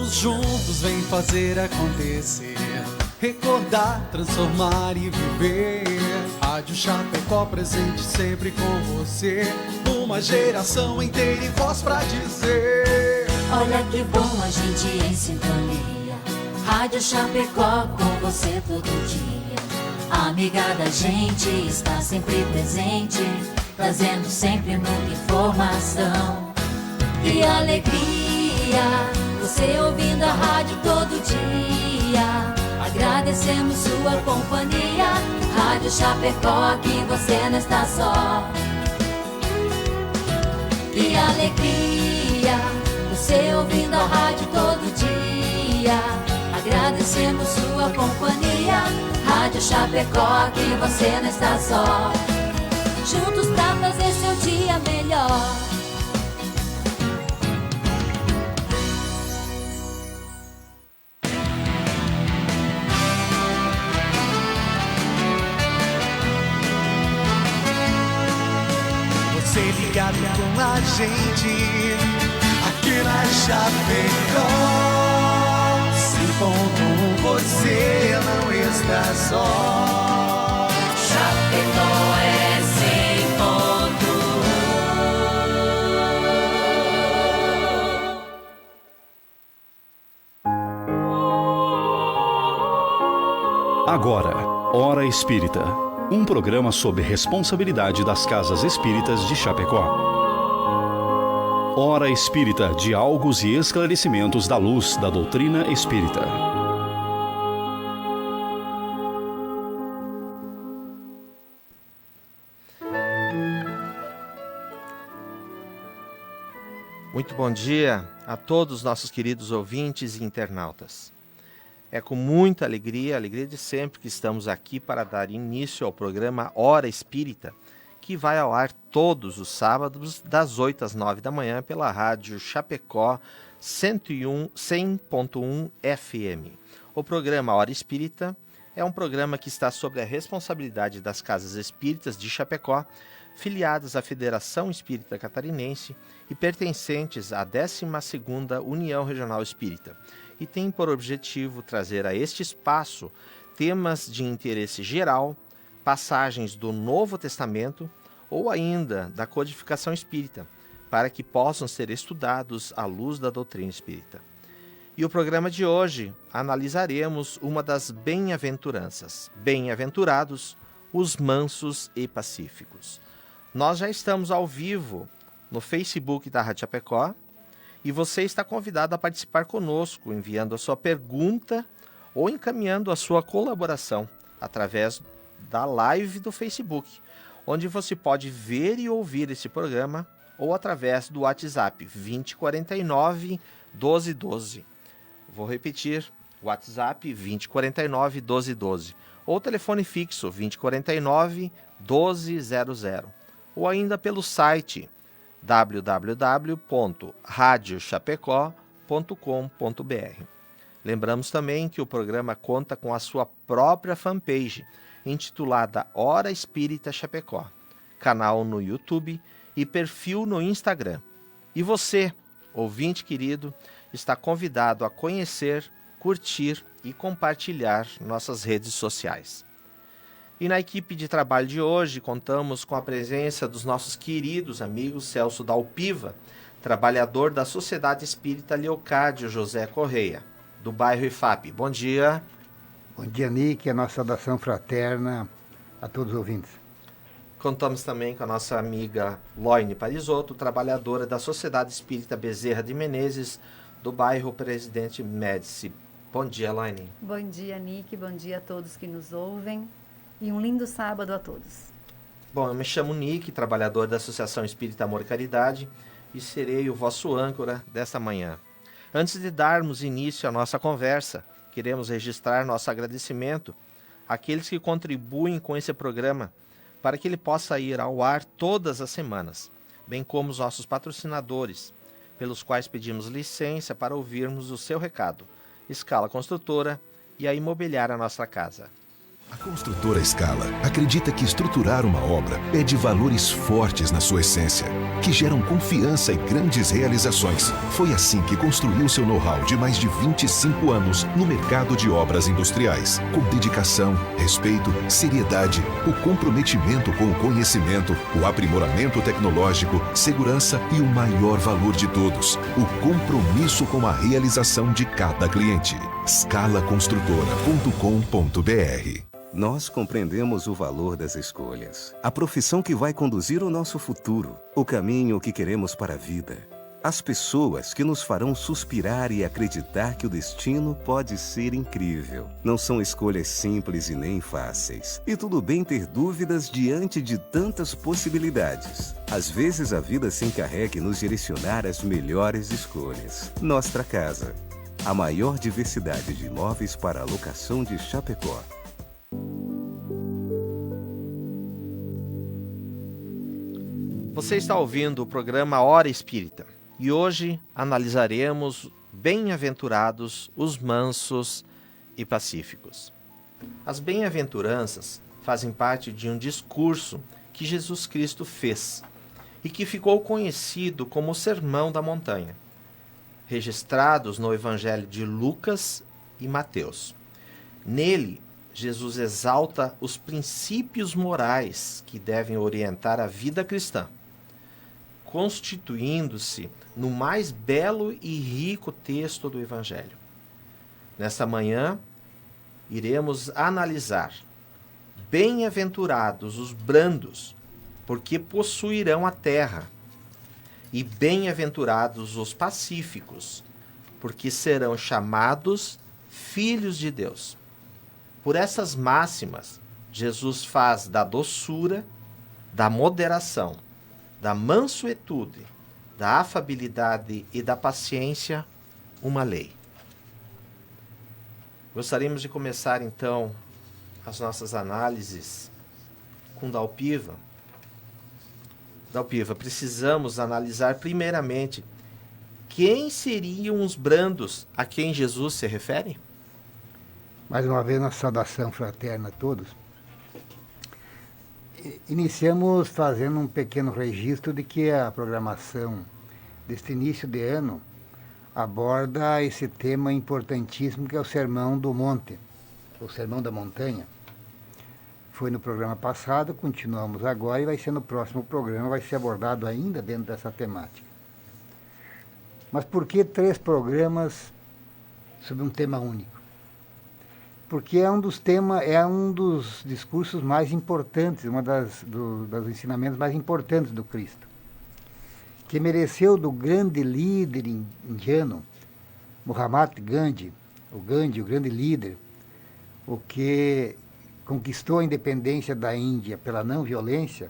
Vamos juntos, vem fazer acontecer. Recordar, transformar e viver. Rádio Chapecó presente sempre com você. Uma geração inteira e voz pra dizer. Olha que bom a gente em sintonia. Rádio Chapecó com você todo dia. Amiga da gente está sempre presente, trazendo sempre muita informação e alegria. Você ouvindo a rádio todo dia. Agradecemos sua companhia. Rádio Chapecó, aqui você não está só. E alegria, você ouvindo a rádio todo dia. Agradecemos sua companhia. Rádio Chapecó, aqui você não está só. Juntos pra fazer seu dia melhor. Ligado com a gente, aqui na Chapecó. 100.1, você não está só. Chapecó é 100.1. Agora, Hora Espírita. Um programa sob responsabilidade das Casas Espíritas de Chapecó. Hora Espírita, diálogos e esclarecimentos da luz da doutrina espírita. Muito bom dia a todos os nossos queridos ouvintes e internautas. É com muita alegria de sempre, que estamos aqui para dar início ao programa Hora Espírita, que vai ao ar todos os sábados, das 8 às 9 da manhã, pela rádio Chapecó 100.1 FM. O programa Hora Espírita é um programa que está sob a responsabilidade das Casas Espíritas de Chapecó, filiadas à Federação Espírita Catarinense e pertencentes à 12ª União Regional Espírita, e tem por objetivo trazer a este espaço temas de interesse geral, passagens do Novo Testamento ou ainda da codificação espírita, para que possam ser estudados à luz da doutrina espírita. E o programa de hoje analisaremos uma das bem-aventuranças. Bem-aventurados os mansos e pacíficos. Nós já estamos ao vivo no Facebook da Rádio Chapecó, e você está convidado a participar conosco, enviando a sua pergunta ou encaminhando a sua colaboração através da live do Facebook, onde você pode ver e ouvir esse programa, ou através do WhatsApp 2049 1212. Vou repetir, WhatsApp 2049 1212, ou telefone fixo 2049 1200, ou ainda pelo site www.radiochapecó.com.br. Lembramos também que o programa conta com a sua própria fanpage, intitulada Hora Espírita Chapecó, canal no YouTube e perfil no Instagram. E você, ouvinte querido, está convidado a conhecer, curtir e compartilhar nossas redes sociais. E na equipe de trabalho de hoje, contamos com a presença dos nossos queridos amigos Celso Dalpiva, trabalhador da Sociedade Espírita Leocádio José Correia, do bairro IFAP. Bom dia. Bom dia, Nick, a nossa saudação fraterna a todos os ouvintes. Contamos também com a nossa amiga Loine Parisotto, trabalhadora da Sociedade Espírita Bezerra de Menezes, do bairro Presidente Médici. Bom dia, Loine. Bom dia, Nick. Bom dia a todos que nos ouvem. E um lindo sábado a todos. Bom, eu me chamo Nick, trabalhador da Associação Espírita Amor e Caridade, e serei o vosso âncora desta manhã. Antes de darmos início à nossa conversa, queremos registrar nosso agradecimento àqueles que contribuem com esse programa, para que ele possa ir ao ar todas as semanas, bem como os nossos patrocinadores, pelos quais pedimos licença para ouvirmos o seu recado. Scala Construtora e a Imobiliária Nossa Casa. A construtora Scala acredita que estruturar uma obra é de valores fortes na sua essência, que geram confiança e grandes realizações. Foi assim que construiu seu know-how de mais de 25 anos no mercado de obras industriais. Com dedicação, respeito, seriedade, o comprometimento com o conhecimento, o aprimoramento tecnológico, segurança e o maior valor de todos, o compromisso com a realização de cada cliente. scalaconstrutora.com.br. Nós compreendemos o valor das escolhas, a profissão que vai conduzir o nosso futuro, o caminho que queremos para a vida, as pessoas que nos farão suspirar e acreditar que o destino pode ser incrível. Não são escolhas simples e nem fáceis. E tudo bem ter dúvidas diante de tantas possibilidades. Às vezes a vida se encarrega em nos direcionar às melhores escolhas. Nostra Casa, a maior diversidade de imóveis para alocação de Chapecó. Você está ouvindo o programa Hora Espírita e hoje analisaremos Bem-aventurados os mansos e pacíficos. As bem-aventuranças fazem parte de um discurso que Jesus Cristo fez e que ficou conhecido como o Sermão da Montanha, registrados no Evangelho de Lucas e Mateus. Nele, Jesus exalta os princípios morais que devem orientar a vida cristã, constituindo-se no mais belo e rico texto do Evangelho. Nesta manhã, iremos analisar: bem-aventurados os brandos, porque possuirão a terra, e bem-aventurados os pacíficos, porque serão chamados filhos de Deus. Por essas máximas, Jesus faz da doçura, da moderação, da mansuetude, da afabilidade e da paciência uma lei. Gostaríamos de começar, então, as nossas análises com Dalpiva. Dalpiva, precisamos analisar primeiramente quem seriam os brandos a quem Jesus se refere? Mais uma vez, nossa saudação fraterna a todos. Iniciamos fazendo um pequeno registro de que a programação deste início de ano aborda esse tema importantíssimo que é o Sermão do Monte, o Sermão da Montanha. Foi no programa passado, continuamos agora e vai ser no próximo programa, vai ser abordado ainda dentro dessa temática. Mas por que 3 programas sobre um tema único? Porque é um dos discursos mais importantes, dos ensinamentos mais importantes do Cristo, que mereceu do grande líder indiano, Mahatma Gandhi, o grande líder, o que conquistou a independência da Índia pela não violência.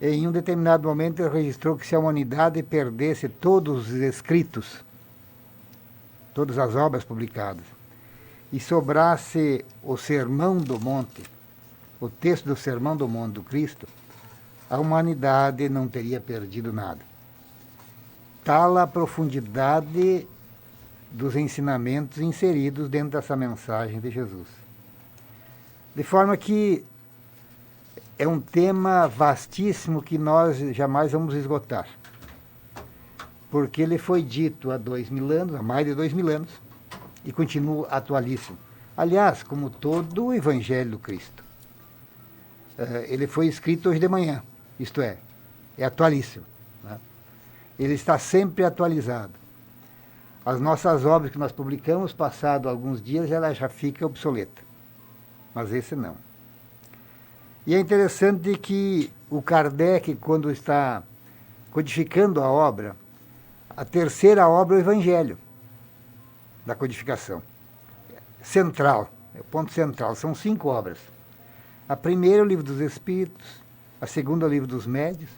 Em um determinado momento ele registrou que se a humanidade perdesse todos os escritos, todas as obras publicadas, e sobrasse o Sermão do Monte, o texto do Sermão do Monte do Cristo, a humanidade não teria perdido nada. Tal a profundidade dos ensinamentos inseridos dentro dessa mensagem de Jesus. De forma que é um tema vastíssimo que nós jamais vamos esgotar, porque ele foi dito há 2000 anos, há mais de 2000 anos, e continua atualíssimo. Aliás, como todo o Evangelho do Cristo. Ele foi escrito hoje de manhã, isto é atualíssimo, né? Ele está sempre atualizado. As nossas obras que nós publicamos, passado alguns dias, ela já fica obsoleta. Mas esse não. E é interessante que o Kardec, quando está codificando a obra, a terceira obra é o Evangelho da codificação. Central, é o ponto central, são 5 obras. A primeira é o Livro dos Espíritos, a segunda é o Livro dos Médiuns,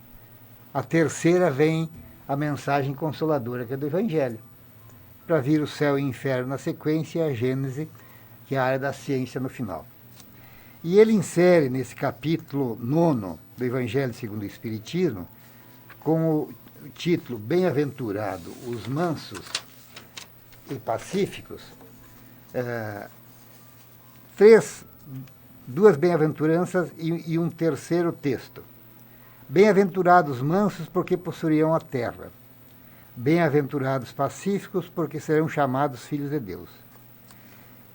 a terceira vem a mensagem consoladora, que é do Evangelho, para vir o céu e o inferno na sequência, e a Gênese, que é a área da ciência no final. E ele insere nesse capítulo 9 do Evangelho segundo o Espiritismo, com o título Bem-aventurado os mansos e pacíficos, 2 bem-aventuranças e um terceiro texto. Bem-aventurados mansos, porque possuirão a terra. Bem-aventurados pacíficos, porque serão chamados filhos de Deus.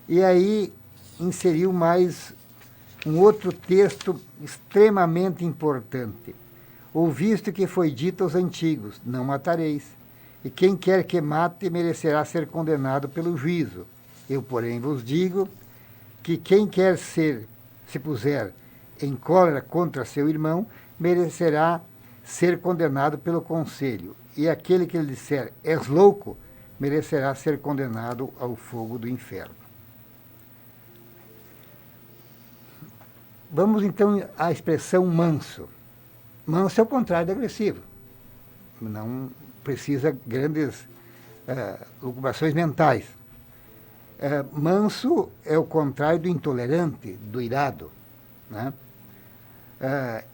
E aí inseriu mais um outro texto extremamente importante. Ouviste que foi dito aos antigos, não matareis. E quem quer que mate merecerá ser condenado pelo juízo. Eu, porém, vos digo que quem quer se puser em cólera contra seu irmão, merecerá ser condenado pelo conselho. E aquele que lhe disser, és louco, merecerá ser condenado ao fogo do inferno. Vamos então à expressão manso. Manso é o contrário de agressivo. Não precisa grandes ocupações mentais. Manso é o contrário do intolerante, do irado, né?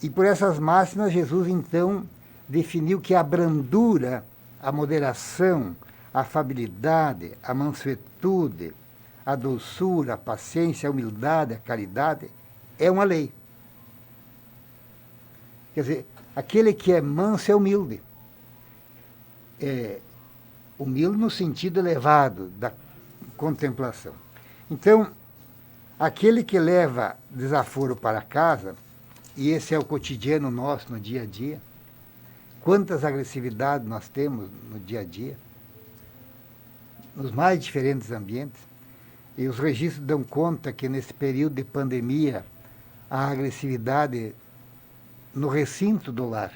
E por essas máximas, Jesus então definiu que a brandura, a moderação, a afabilidade, a mansuetude, a doçura, a paciência, a humildade, a caridade, é uma lei. Quer dizer, aquele que é manso é humilde. É humilde no sentido elevado da contemplação. Então, aquele que leva desaforo para casa, e esse é o cotidiano nosso no dia a dia, quantas agressividades nós temos no dia a dia, nos mais diferentes ambientes, e os registros dão conta que nesse período de pandemia, a agressividade no recinto do lar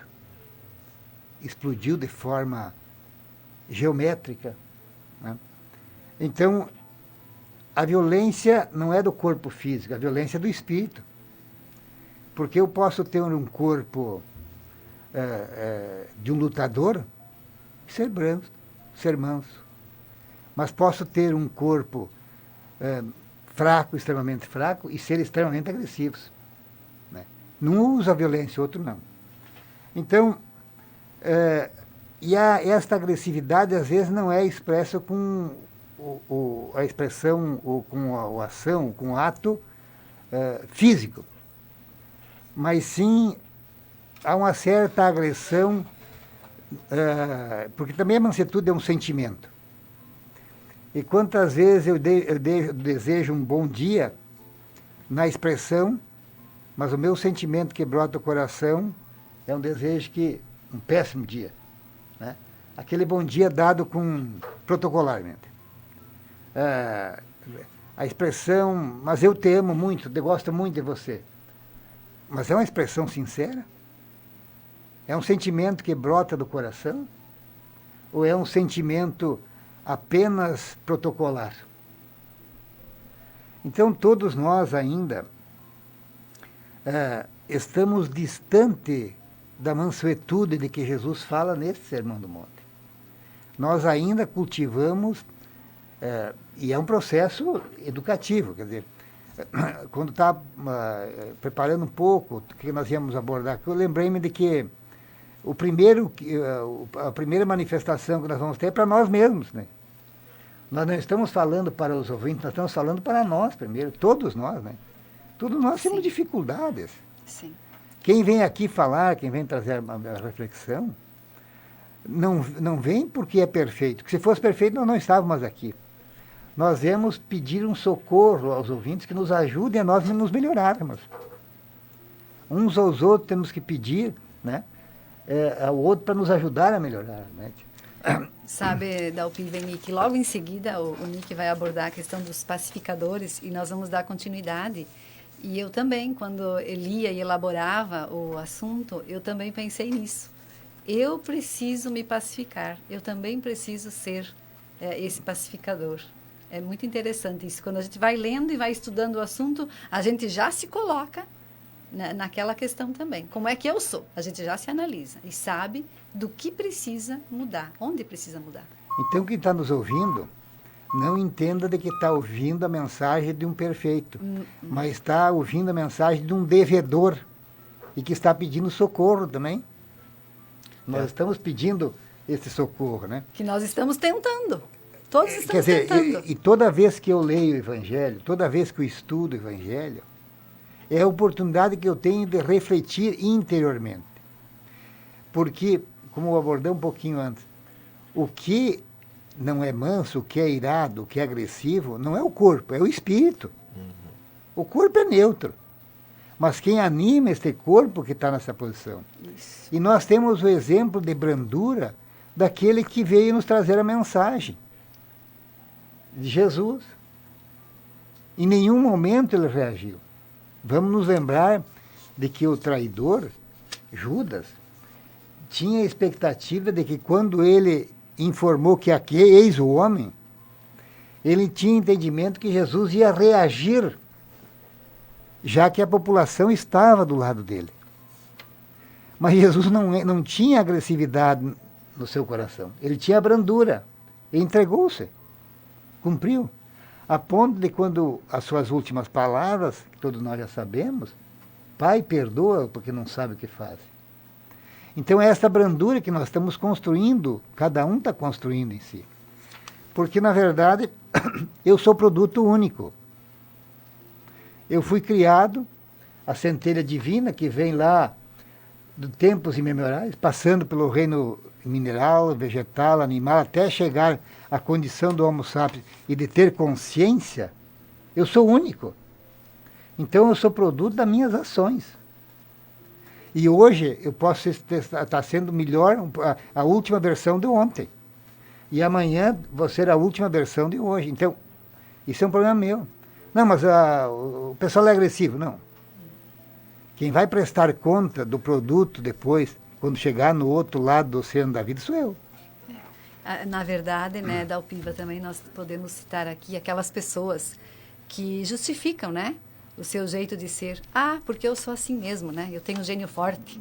explodiu de forma geométrica, né? Então, a violência não é do corpo físico, a violência é do espírito. Porque eu posso ter um corpo de um lutador e ser brando, ser manso. Mas posso ter um corpo fraco, extremamente fraco, e ser extremamente agressivo, né? Um usa a violência, o outro não. Então, esta agressividade, às vezes, não é expressa com a expressão, ou com a ação, com o ato físico. Mas sim, há uma certa agressão, porque também a mansuetude é um sentimento. E quantas vezes eu desejo um bom dia na expressão, mas o meu sentimento que brota do coração é um desejo um péssimo dia, né? Aquele bom dia dado protocolarmente. A expressão, mas eu te amo muito, eu gosto muito de você. Mas é uma expressão sincera? É um sentimento que brota do coração? Ou é um sentimento apenas protocolar? Então, todos nós ainda estamos distante da mansuetude de que Jesus fala nesse Sermão do Monte. Nós ainda cultivamos, e é um processo educativo, quer dizer, quando estava preparando um pouco o que nós íamos abordar, eu lembrei-me de que a primeira manifestação que nós vamos ter é para nós mesmos, né? Nós não estamos falando para os ouvintes, nós estamos falando para nós primeiro, todos nós, né? Todos nós temos dificuldades. Sim. Quem vem aqui falar, quem vem trazer a reflexão, não vem porque é perfeito. Porque se fosse perfeito, nós não estávamos aqui. Nós viemos pedir um socorro aos ouvintes que nos ajudem a nós nos melhorarmos. Uns aos outros temos que pedir, né, ao outro para nos ajudar a melhorar, né? Sabe, Dalpiva e Nick, logo em seguida o Nick vai abordar a questão dos pacificadores e nós vamos dar continuidade. E eu também, quando lia e elaborava o assunto, eu também pensei nisso. Eu preciso me pacificar, eu também preciso ser esse pacificador. É muito interessante isso. Quando a gente vai lendo e vai estudando o assunto, a gente já se coloca naquela questão também. Como é que eu sou? A gente já se analisa e sabe do que precisa mudar, onde precisa mudar. Então, quem está nos ouvindo, não entenda de que está ouvindo a mensagem de um perfeito, mas está ouvindo a mensagem de um devedor e que está pedindo socorro também. Nós estamos pedindo esse socorro, né? Que nós estamos tentando. Todos estamos Quer dizer, tentando. e toda vez que eu leio o Evangelho, toda vez que eu estudo o Evangelho, é a oportunidade que eu tenho de refletir interiormente. Porque, como eu abordei um pouquinho antes, o que não é manso, o que é irado, o que é agressivo, não é o corpo, é o espírito. O corpo é neutro. Mas quem anima este corpo que está nessa posição. Isso. E nós temos o exemplo de brandura daquele que veio nos trazer a mensagem de Jesus. Em nenhum momento ele reagiu. Vamos nos lembrar de que o traidor, Judas, tinha a expectativa de que quando ele informou que aqui eis o homem, ele tinha entendimento que Jesus ia reagir, já que a população estava do lado dele. Mas Jesus não tinha agressividade no seu coração. Ele tinha brandura. Ele entregou-se. Cumpriu. A ponto de quando as suas últimas palavras, que todos nós já sabemos, Pai, perdoa porque não sabe o que faz. Então é essa brandura que nós estamos construindo, cada um está construindo em si. Porque, na verdade, eu sou produto único. Eu fui criado, a centelha divina que vem lá de tempos imemoriais, passando pelo reino mineral, vegetal, animal, até chegar à condição do Homo sapiens e de ter consciência, eu sou único. Então eu sou produto das minhas ações. E hoje eu posso estar sendo melhor, a última versão de ontem. E amanhã vou ser a última versão de hoje. Então, isso é um problema meu. Não, mas o pessoal é agressivo. Não. Quem vai prestar conta do produto depois, quando chegar no outro lado do oceano da vida, sou eu. Na verdade, né, da Alpiva também nós podemos citar aqui aquelas pessoas que justificam, né, o seu jeito de ser. Porque eu sou assim mesmo, né? Eu tenho um gênio forte.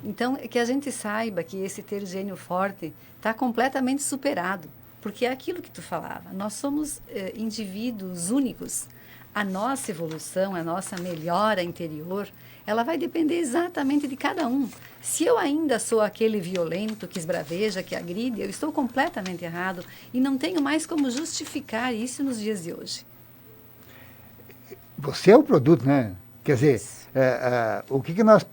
Então, que a gente saiba que esse ter gênio forte está completamente superado. Porque é aquilo que tu falava. Nós somos indivíduos únicos. A nossa evolução, a nossa melhora interior, ela vai depender exatamente de cada um. Se eu ainda sou aquele violento que esbraveja, que agride, eu estou completamente errado e não tenho mais como justificar isso nos dias de hoje. Você é o produto, né? Quer dizer, o que nós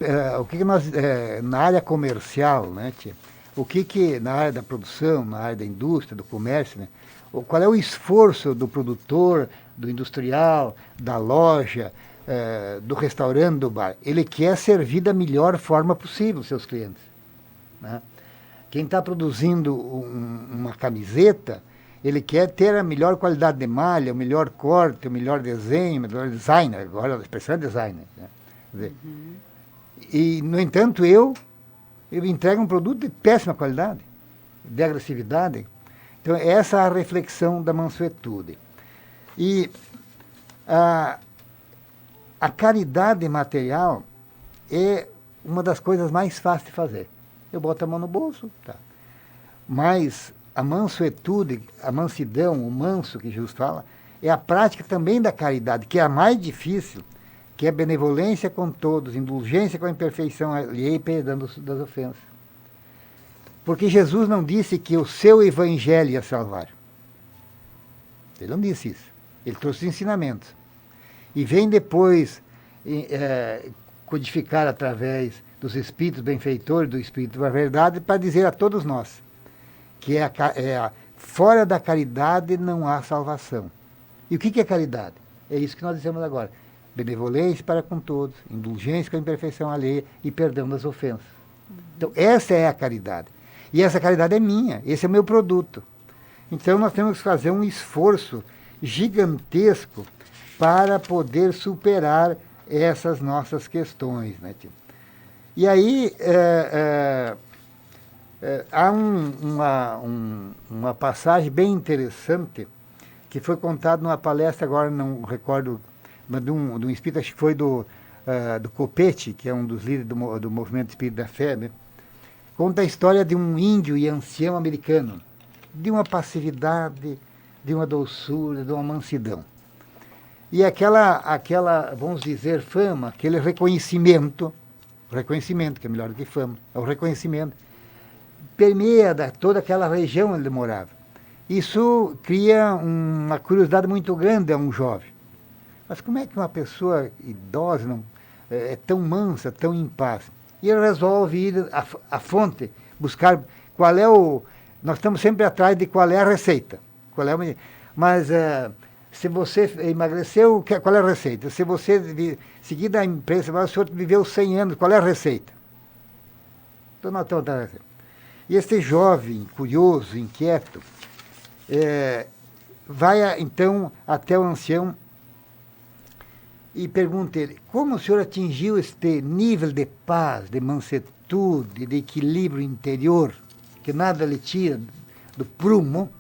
na área comercial, né, tia? O que na área da produção, na área da indústria, do comércio, né? Qual é o esforço do produtor, do industrial, da loja, do restaurante, do bar? Ele quer servir da melhor forma possível os seus clientes, né? Quem está produzindo uma camiseta, ele quer ter a melhor qualidade de malha, o melhor corte, o melhor desenho, o melhor designer. Agora a expressão é designer, né? Quer dizer, e, no entanto, eu entrego um produto de péssima qualidade, de agressividade. Então, essa é a reflexão da mansuetude. E a caridade material é uma das coisas mais fáceis de fazer. Eu boto a mão no bolso, tá. Mas a mansuetude, a mansidão, o manso que Jesus fala, é a prática também da caridade, que é a mais difícil, que é benevolência com todos, indulgência com a imperfeição alheia e perdão das ofensas. Porque Jesus não disse que o seu evangelho ia salvar. Ele não disse isso. Ele trouxe ensinamentos. E vem depois codificar através dos espíritos benfeitores, do Espírito da Verdade, para dizer a todos nós que fora da caridade não há salvação. E o que é caridade? É isso que nós dizemos agora. Benevolência para com todos, indulgência com a imperfeição alheia e perdão das ofensas. Então, essa é a caridade. E essa caridade é minha, esse é o meu produto. Então, nós temos que fazer um esforço gigantesco para poder superar essas nossas questões, né, tio? E aí, há uma passagem bem interessante que foi contada numa palestra, agora não recordo, mas de um espírito, acho que foi do Copete, que é um dos líderes do movimento Espírito da Fé, né? Conta a história de um índio e ancião americano, de uma passividade, de uma doçura, de uma mansidão. E aquela, vamos dizer, fama, aquele reconhecimento, que é melhor do que fama, é o reconhecimento, permeia toda aquela região onde ele morava. Isso cria uma curiosidade muito grande a um jovem. Mas como é que uma pessoa idosa é tão mansa, tão em paz? E ele resolve ir à fonte, buscar qual é o... Nós estamos sempre atrás de qual é a receita. Mas se você emagreceu, qual é a receita? Se você seguir da empresa, o senhor viveu 100 anos, qual é a receita? Então nós estamos atrás da receita. E este jovem, curioso, inquieto, vai então até o ancião e pergunta ele, como o senhor atingiu este nível de paz, de mansuetude, de equilíbrio interior, que nada lhe tira do prumo?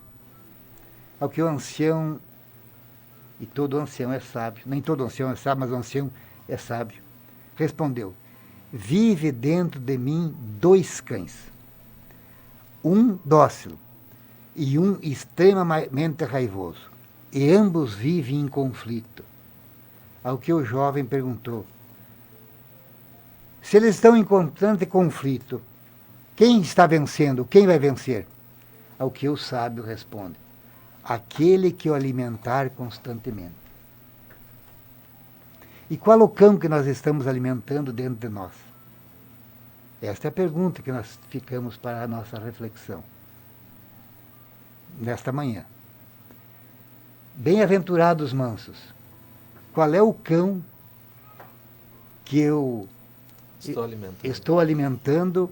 Ao que o ancião, e todo ancião é sábio, nem todo ancião é sábio, mas o ancião é sábio, respondeu, vive dentro de mim 2 cães, um dócil e um extremamente raivoso, e ambos vivem em conflito. Ao que o jovem perguntou, se eles estão em constante conflito, quem está vencendo? Quem vai vencer? Ao que o sábio responde, aquele que o alimentar constantemente. E qual o cão que nós estamos alimentando dentro de nós? Esta é a pergunta que nós ficamos para a nossa reflexão nesta manhã. Bem-aventurados mansos. Qual é o cão que eu estou alimentando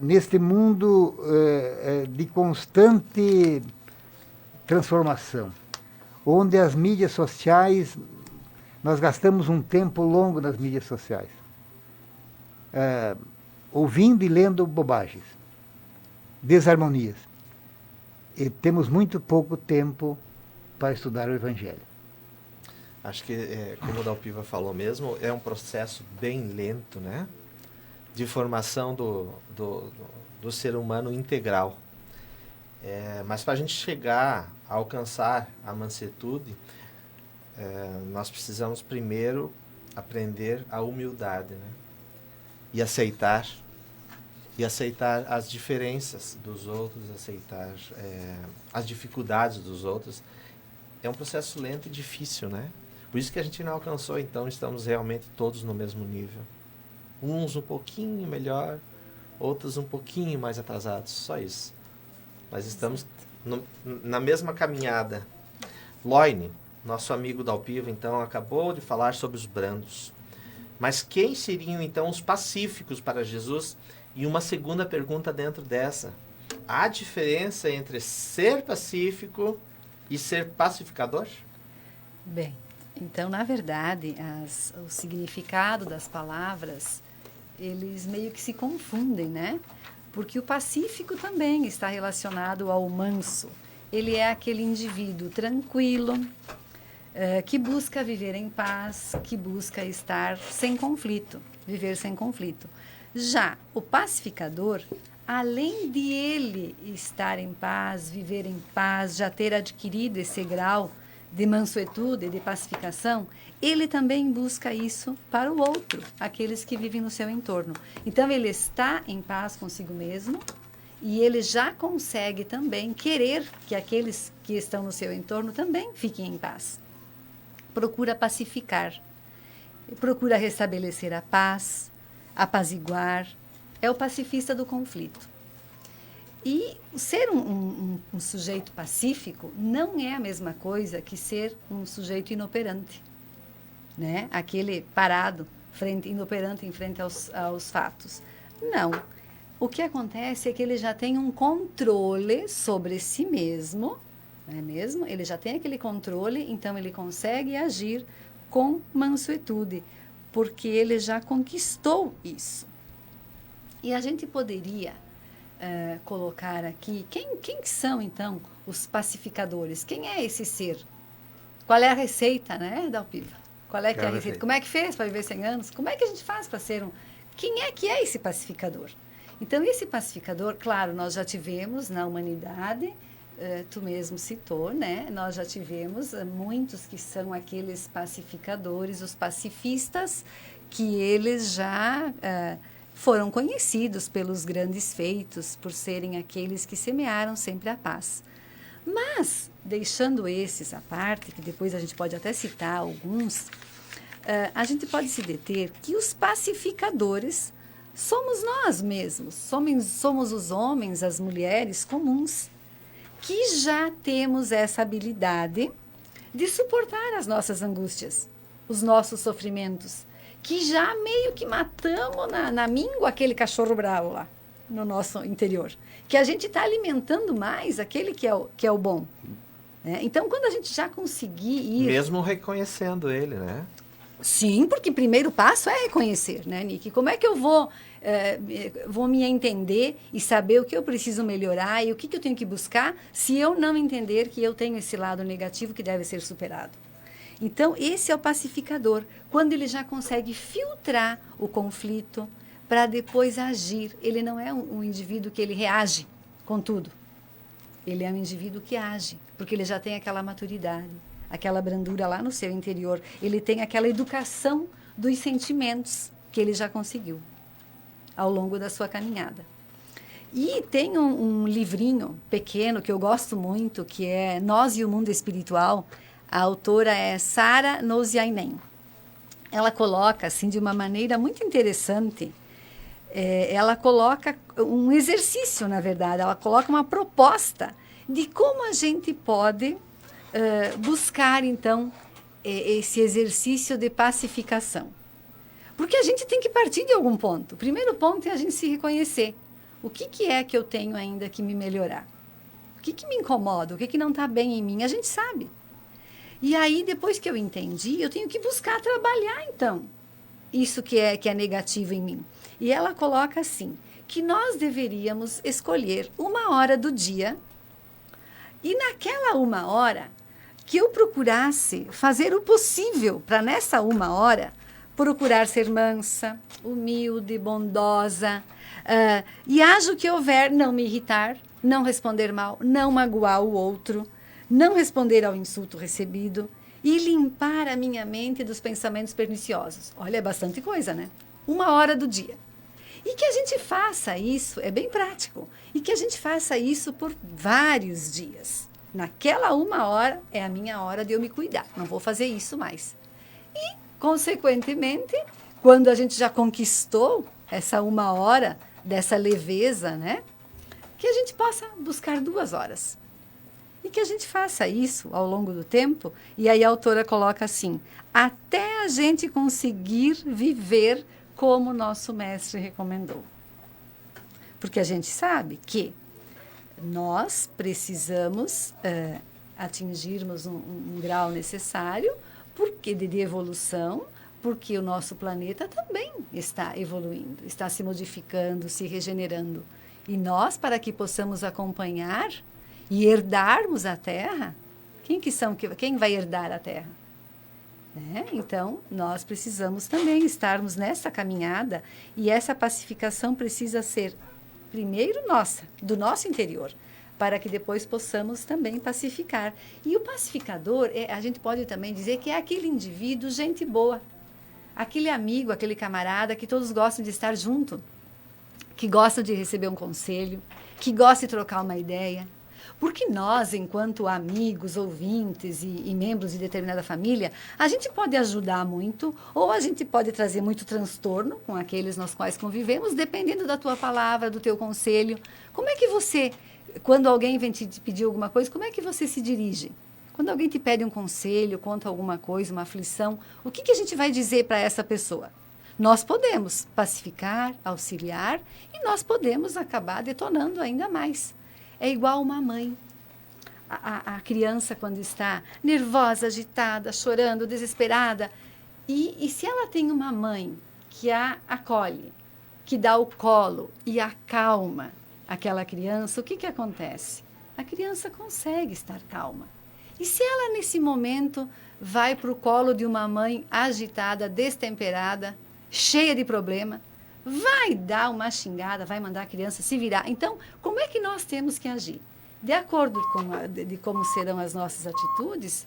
neste mundo de constante transformação, onde as mídias sociais, nós gastamos um tempo longo nas mídias sociais, ouvindo e lendo bobagens, desarmonias, e temos muito pouco tempo para estudar o Evangelho. Acho que, como o Dalpiva falou mesmo, é um processo bem lento, né? De formação do ser humano integral. Mas para a gente chegar a alcançar a mansuetude, nós precisamos primeiro aprender a humildade, né? E aceitar as diferenças dos outros, aceitar as dificuldades dos outros. É um processo lento e difícil, né? Por isso que a gente não alcançou, então estamos realmente todos no mesmo nível. Uns um pouquinho melhor, outros um pouquinho mais atrasados, só isso. Mas estamos na mesma caminhada. Loine, nosso amigo Dalpiva, então, acabou de falar sobre os brandos. Mas quem seriam, então, os pacíficos para Jesus? E uma segunda pergunta dentro dessa. Há diferença entre ser pacífico e ser pacificador? Bem, então, na verdade, o significado das palavras, eles meio que se confundem, né? Porque o pacífico também está relacionado ao manso. Ele é aquele indivíduo tranquilo, que busca viver em paz, que busca estar sem conflito, viver sem conflito. Já o pacificador, além de ele estar em paz, viver em paz, já ter adquirido esse grau de mansuetude, de pacificação, ele também busca isso para o outro, aqueles que vivem no seu entorno. Então, ele está em paz consigo mesmo e ele já consegue também querer que aqueles que estão no seu entorno também fiquem em paz. Procura pacificar, procura restabelecer a paz, apaziguar, é o pacifista do conflito. E ser um sujeito pacífico não é a mesma coisa que ser um sujeito inoperante, né? Aquele parado, inoperante em frente aos fatos. Não. O que acontece é que ele já tem um controle sobre si mesmo, não é mesmo? Ele já tem aquele controle, então ele consegue agir com mansuetude, porque ele já conquistou isso. E a gente poderia colocar aqui, quem são, então, os pacificadores? Quem é esse ser? Qual é a receita, né, Dalpiva? Qual é que é a receita? Como é que fez para viver 100 anos? Como é que a gente faz para ser Quem é que é esse pacificador? Então, esse pacificador, claro, nós já tivemos na humanidade, tu mesmo citou, né? Nós já tivemos muitos que são aqueles pacificadores, os pacifistas, que eles já foram conhecidos pelos grandes feitos, por serem aqueles que semearam sempre a paz. Mas, deixando esses à parte, que depois a gente pode até citar alguns, a gente pode se deter que os pacificadores somos nós mesmos, somos os homens, as mulheres comuns, que já temos essa habilidade de suportar as nossas angústias, os nossos sofrimentos, que já meio que matamos na míngua aquele cachorro bravo lá no nosso interior, que a gente está alimentando mais aquele que é o bom. Né? Então, quando a gente já conseguir ir... Mesmo reconhecendo ele, né? Sim, porque o primeiro passo é reconhecer, né, Nick? Como é que eu vou me entender e saber o que eu preciso melhorar e o que eu tenho que buscar se eu não entender que eu tenho esse lado negativo que deve ser superado? Então, esse é o pacificador, quando ele já consegue filtrar o conflito para depois agir. Ele não é um indivíduo que ele reage com tudo. Ele é um indivíduo que age, porque ele já tem aquela maturidade, aquela brandura lá no seu interior. Ele tem aquela educação dos sentimentos que ele já conseguiu ao longo da sua caminhada. E tem um livrinho pequeno que eu gosto muito, que é Nós e o Mundo Espiritual. A autora é Sara Nousiainen. Ela coloca, assim, de uma maneira muito interessante, ela coloca um exercício, na verdade, ela coloca uma proposta de como a gente pode buscar, então, esse exercício de pacificação. Porque a gente tem que partir de algum ponto. O primeiro ponto é a gente se reconhecer. O que é que eu tenho ainda que me melhorar? O que me incomoda? O que não está bem em mim? A gente sabe. E aí, depois que eu entendi, eu tenho que buscar trabalhar, então, isso que é negativo em mim. E ela coloca assim, que nós deveríamos escolher uma hora do dia e naquela uma hora que eu procurasse fazer o possível para nessa uma hora procurar ser mansa, humilde, bondosa, e haja o que houver, não me irritar, não responder mal, não magoar o outro, não responder ao insulto recebido e limpar a minha mente dos pensamentos perniciosos. Olha, é bastante coisa, né? Uma hora do dia. E que a gente faça isso, é bem prático, e que a gente faça isso por vários dias. Naquela uma hora é a minha hora de eu me cuidar, não vou fazer isso mais. E, consequentemente, quando a gente já conquistou essa uma hora dessa leveza, né? Que a gente possa buscar 2 horas. E que a gente faça isso ao longo do tempo, e aí a autora coloca assim, até a gente conseguir viver como o nosso mestre recomendou. Porque a gente sabe que nós precisamos atingirmos um grau necessário porque de evolução, porque o nosso planeta também está evoluindo, está se modificando, se regenerando. E nós, para que possamos acompanhar e herdarmos a Terra, quem vai herdar a Terra? Né? Então, nós precisamos também estarmos nessa caminhada e essa pacificação precisa ser, primeiro, nossa, do nosso interior, para que depois possamos também pacificar. E o pacificador, a gente pode também dizer que é aquele indivíduo, gente boa, aquele amigo, aquele camarada que todos gostam de estar junto, que gostam de receber um conselho, que gosta de trocar uma ideia. Porque nós, enquanto amigos, ouvintes e membros de determinada família, a gente pode ajudar muito ou a gente pode trazer muito transtorno com aqueles nos quais convivemos, dependendo da tua palavra, do teu conselho. Como é que você, quando alguém vem te pedir alguma coisa, como é que você se dirige? Quando alguém te pede um conselho, conta alguma coisa, uma aflição, o que a gente vai dizer para essa pessoa? Nós podemos pacificar, auxiliar e nós podemos acabar detonando ainda mais. É igual uma mãe. A criança, quando está nervosa, agitada, chorando, desesperada, e se ela tem uma mãe que a acolhe, que dá o colo e acalma aquela criança, o que acontece? A criança consegue estar calma. E se ela, nesse momento, vai para o colo de uma mãe agitada, destemperada, cheia de problema, vai dar uma xingada, vai mandar a criança se virar. Então, como é que nós temos que agir? De acordo com como serão as nossas atitudes,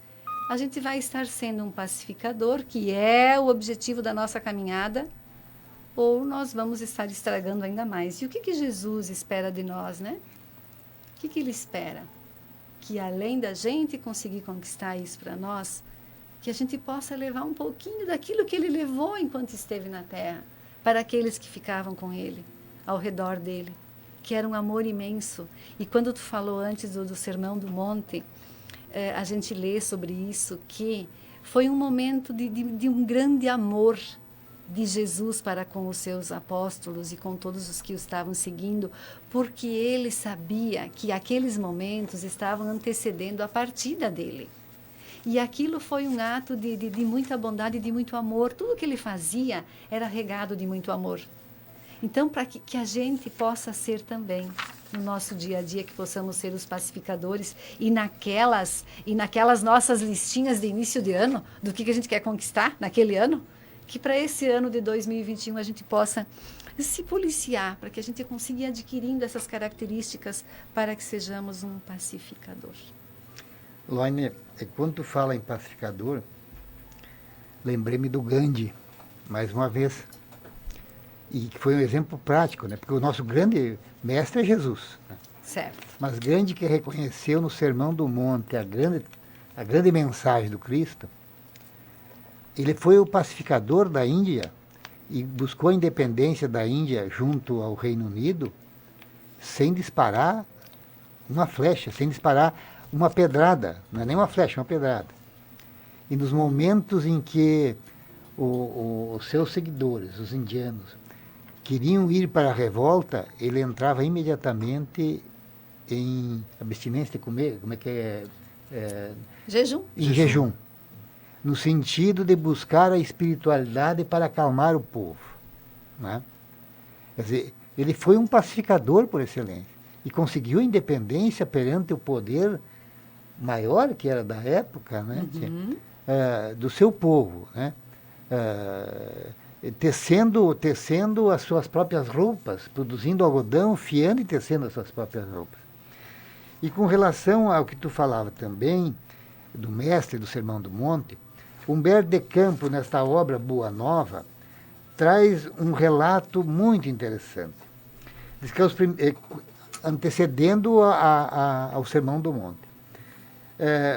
a gente vai estar sendo um pacificador, que é o objetivo da nossa caminhada, ou nós vamos estar estragando ainda mais. E o que Jesus espera de nós, né? O que ele espera? Que além da gente conseguir conquistar isso para nós, que a gente possa levar um pouquinho daquilo que ele levou enquanto esteve na Terra, para aqueles que ficavam com ele, ao redor dele, que era um amor imenso. E quando tu falou antes do Sermão do Monte, a gente lê sobre isso, que foi um momento de um grande amor de Jesus para com os seus apóstolos e com todos os que o estavam seguindo, porque ele sabia que aqueles momentos estavam antecedendo a partida dele. E aquilo foi um ato de muita bondade, de muito amor. Tudo que ele fazia era regado de muito amor. Então, para que a gente possa ser também, no nosso dia a dia, que possamos ser os pacificadores e naquelas nossas listinhas de início de ano, do que a gente quer conquistar naquele ano, que para esse ano de 2021 a gente possa se policiar, para que a gente consiga ir adquirindo essas características para que sejamos um pacificador. Loine, quando tu fala em pacificador, lembrei-me do Gandhi, mais uma vez, e que foi um exemplo prático, né? Porque o nosso grande mestre é Jesus, né? Certo. Mas Gandhi, que reconheceu no Sermão do Monte a grande mensagem do Cristo, ele foi o pacificador da Índia e buscou a independência da Índia junto ao Reino Unido sem disparar uma flecha, sem disparar uma pedrada, não é nem uma flecha, uma pedrada. E nos momentos em que os seus seguidores, os indianos, queriam ir para a revolta, ele entrava imediatamente em abstinência de comer, como é que é? Jejum. Em jejum. No sentido de buscar a espiritualidade para acalmar o povo, né? Quer dizer, ele foi um pacificador por excelência e conseguiu a independência perante o poder maior que era da época, né? Do seu povo, né? Tecendo as suas próprias roupas, produzindo algodão, fiando e tecendo as suas próprias roupas. E com relação ao que tu falava também, do mestre do Sermão do Monte, Humberto de Campos, nesta obra Boa Nova, traz um relato muito interessante. Diz que antecedendo ao Sermão do Monte,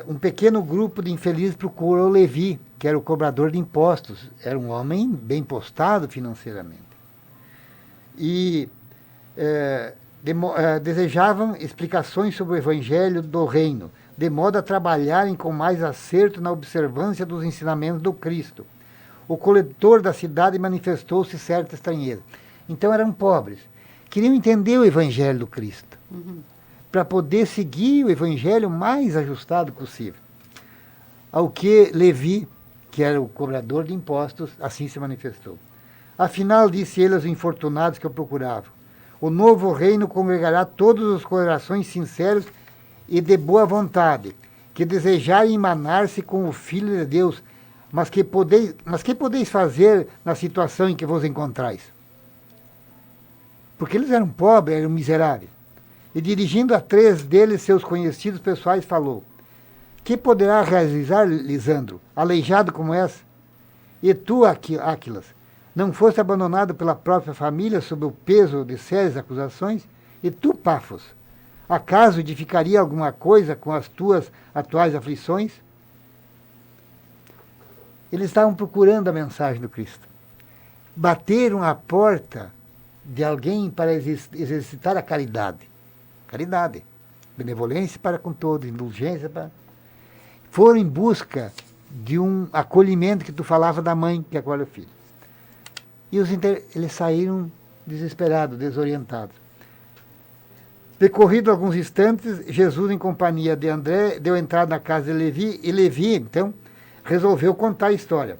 um pequeno grupo de infelizes procurou Levi, que era o cobrador de impostos. Era um homem bem postado financeiramente. E desejavam explicações sobre o Evangelho do Reino, de modo a trabalharem com mais acerto na observância dos ensinamentos do Cristo. O coletor da cidade manifestou-se certa estranheza. Então eram pobres, queriam entender o Evangelho do Cristo, para poder seguir o Evangelho mais ajustado possível. Ao que Levi, que era o cobrador de impostos, assim se manifestou. Afinal, disse ele aos infortunados que o procuravam, o novo reino congregará todos os corações sinceros e de boa vontade, que desejarem emanar-se com o Filho de Deus, mas que podeis fazer na situação em que vos encontrais? Porque eles eram pobres, eram miseráveis. E dirigindo a 3 deles, seus conhecidos pessoais, falou, que poderá realizar, Lisandro, aleijado como és? E tu, Áquilas, não foste abandonado pela própria família sob o peso de sérias acusações? E tu, Pafos, acaso edificaria alguma coisa com as tuas atuais aflições? Eles estavam procurando a mensagem do Cristo. Bateram à porta de alguém para exercitar a caridade. Caridade. Benevolência para com todos, indulgência para... Foram em busca de um acolhimento que tu falava da mãe, que acolhe o filho. E eles saíram desesperados, desorientados. Decorrido alguns instantes, Jesus, em companhia de André, deu entrada na casa de Levi, e Levi, então, resolveu contar a história.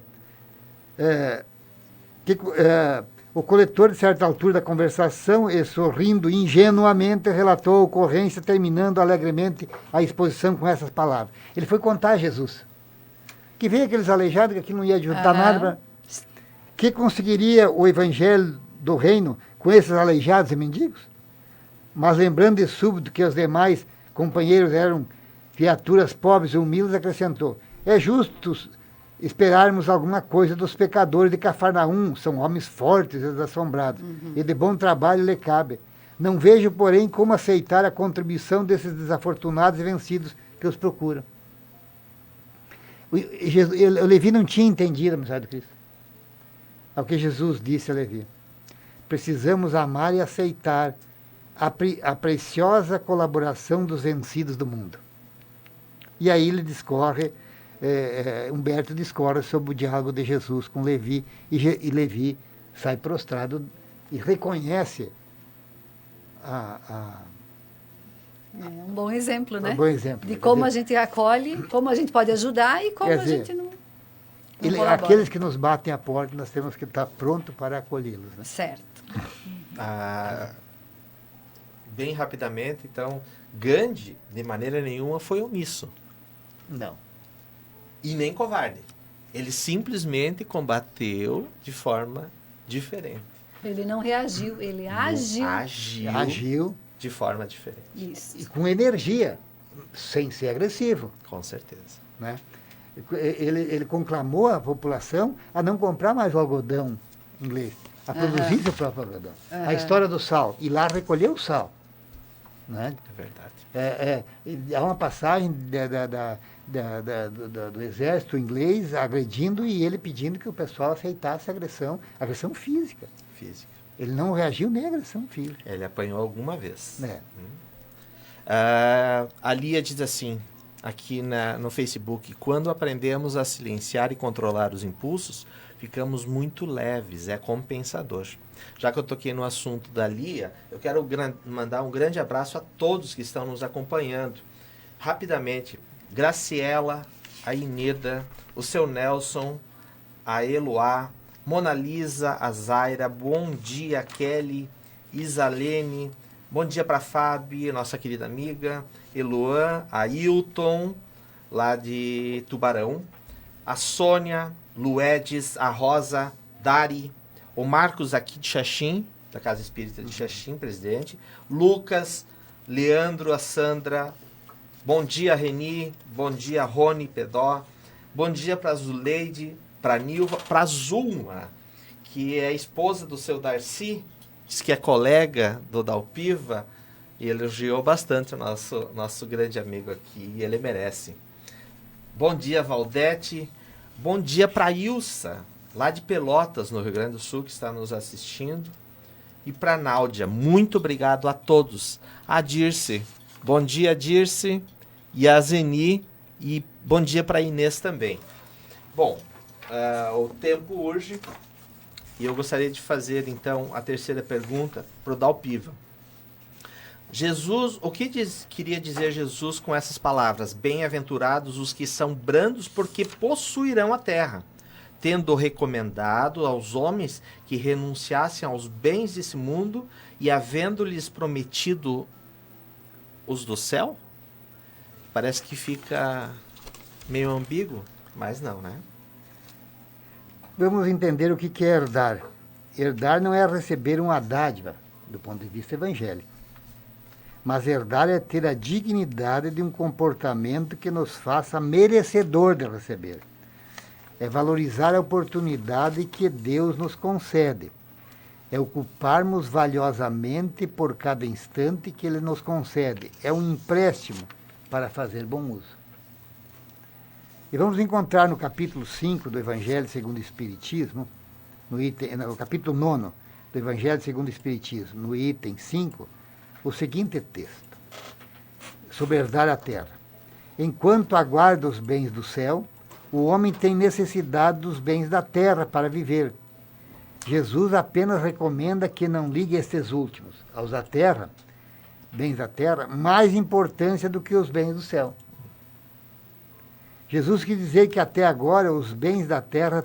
O coletor, de certa altura da conversação, e sorrindo ingenuamente, relatou a ocorrência, terminando alegremente a exposição com essas palavras. Ele foi contar a Jesus. Que veio aqueles aleijados, que aquilo não ia adiantar nada. Que conseguiria o evangelho do reino com esses aleijados e mendigos? Mas lembrando de súbito que os demais companheiros eram criaturas pobres e humildes, acrescentou, é justo esperarmos alguma coisa dos pecadores de Cafarnaum, são homens fortes e desassombrados, e de bom trabalho lhe cabe. Não vejo, porém, como aceitar a contribuição desses desafortunados e vencidos que os procuram. O Levi não tinha entendido a mensagem de Cristo. Ao que Jesus disse a Levi, Precisamos amar e aceitar a preciosa colaboração dos vencidos do mundo. E aí ele discorre, Humberto discorre sobre o diálogo de Jesus com Levi, e Levi sai prostrado e reconhece É um bom exemplo, né? um bom exemplo. De como a gente acolhe, como a gente pode ajudar e como Quer a dizer, gente não colabora. aqueles que nos batem a porta, nós temos que estar prontos para acolhê-los. Né? Certo. Bem rapidamente, então, Gandhi, de maneira nenhuma, foi omisso. Não. E nem covarde. Ele simplesmente combateu de forma diferente. Ele não reagiu, ele agiu. Agiu de forma diferente. Isso. e com energia, sem ser agressivo. Com certeza. Né? Ele conclamou a população a não comprar mais o algodão inglês, a produzir seu próprio algodão. A história do sal, ir lá recolher o sal. Né? É verdade. Há uma passagem do exército inglês agredindo e ele pedindo que o pessoal aceitasse a agressão física. Ele não reagiu nem à agressão física. Ele apanhou alguma vez. A Lia diz assim, aqui no Facebook: quando aprendemos a silenciar e controlar os impulsos, ficamos muito leves, é compensador. Já que eu toquei no assunto da Lia, eu quero mandar um grande abraço a todos que estão nos acompanhando. Rapidamente, Graciela, a Ineda, o seu Nelson, a Eloá, Mona Lisa, a Zaira, bom dia, Kelly, Isalene, bom dia para a Fábio, nossa querida amiga, Eloan, a Hilton, lá de Tubarão, a Sônia, Luedes, a Rosa, Dari, o Marcos aqui de Xaxim, da Casa Espírita de Xaxim, presidente, Lucas, Leandro, a Sandra, bom dia, Reni, bom dia, Rony Pedó, bom dia para a Zuleide, para a Nilva, para a Zulma, que é a esposa do seu Darcy, diz que é colega do Dalpiva, e elogiou bastante o nosso grande amigo aqui, e ele merece. Bom dia, Valdete. Bom dia para a Ilsa, lá de Pelotas, no Rio Grande do Sul, que está nos assistindo. E para a Náudia, muito obrigado a todos. A Dirce, bom dia, Dirce. E a Zeni, e bom dia para a Inês também. Bom, o tempo urge, e eu gostaria de fazer, então, a terceira pergunta para o Dalpiva. Jesus, o que queria dizer Jesus com essas palavras? Bem-aventurados os que são brandos, porque possuirão a terra, tendo recomendado aos homens que renunciassem aos bens desse mundo e havendo-lhes prometido os do céu? Parece que fica meio ambíguo, mas não, né? Vamos entender o que é herdar. Herdar não é receber uma dádiva, do ponto de vista evangélico. Mas herdar é ter a dignidade de um comportamento que nos faça merecedor de receber. É valorizar a oportunidade que Deus nos concede. É ocuparmos valiosamente por cada instante que Ele nos concede. É um empréstimo para fazer bom uso. E vamos encontrar no capítulo 5 do Evangelho segundo o Espiritismo, no capítulo 9 do Evangelho segundo o Espiritismo, no item 5, o seguinte texto, sobre herdar a terra. Enquanto aguarda os bens do céu, o homem tem necessidade dos bens da terra para viver. Jesus apenas recomenda que não ligue estes últimos, aos da terra, bens da terra, mais importância do que os bens do céu. Jesus quis dizer que até agora os bens da terra